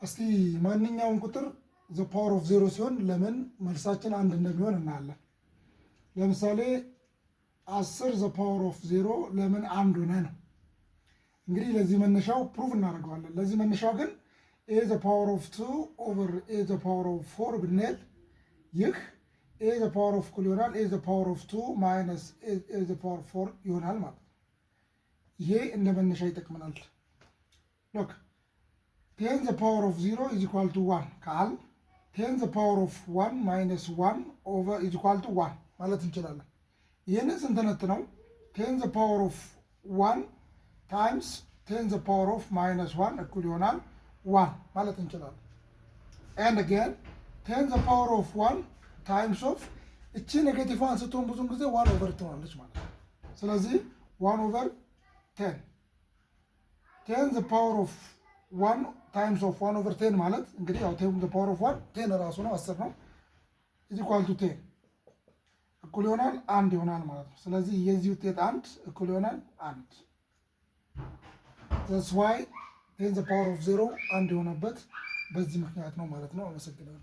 እስቲ ማንኛውም ቁጥር ዘ ፓወር ኦፍ ዜሮ ሲሆን ለምን መልሳችን አንድ እንደሚሆን እናያለን። ለምሳሌ 10 ዘ ፓወር ኦፍ ዜሮ ለምን አንድ ሆነ ነው። እንግዲህ ለዚህ መነሻው ፕሩፍ እናደርገዋለን። ለዚህ መነሻው ግን ኤ ዘ ፓወር ኦፍ 2 ኦቨር ኤ ዘ ፓወር ኦፍ 4 ብንል ይህ ኤ ዘ ፓወር ኦፍ እኩል ይሆናል ኤ ዘ ፓወር ኦፍ 2 ማይነስ ኤ ዘ ፓወር ኦፍ 4 ይሆናል ማለት ነው። ይሄ እንደ መነሻ ይጠቅመናል። ሎክ 10 ዘ ፓወር ኦፍ 0 ኢዝ ኢኳል ቱ 1 ካል 10 ዘ ፓወር ኦፍ 1 ማይነስ 1 ኦቨር ኢዝ ኢኳል ቱ 1 ማለት እንችላለን። ይህንን ስንተነትነው 10 ዘ ፓወር ኦፍ 1 ታይምስ 10 ዘ ፓወር ኦፍ ማይነስ 1 እኩል ይሆናል 1 ማለት እንችላለን። ኤንድ አገን 10 ዘ ፓወር ኦፍ 1 ታይምስ ኦፍ እቺ ኔጌቲቭዋን ስትሆን ብዙውን ጊዜ 1 ኦቨር ትሆናለች ማለት ነው። ስለዚህ 1 ኦቨር 10 10 ዘ ፓወር ኦፍ 1 ታይምስ ኦፍ 1 ኦቨር 10 ማለት እንግዲህ ያው 10 ዘ ፓወር ኦፍ 1 10 ራሱ ነው 10 ነው ኢዝ ኢኳል ቱ 10 እኩል ይሆናል 1 ይሆናል ማለት ነው። ስለዚህ የዚህ ውጤት 1 እኩል ይሆናል 1። that's why 10 ዘ ፓወር ኦፍ 0 1 የሆነበት በዚህ ምክንያት ነው ማለት ነው። አመሰግናለሁ።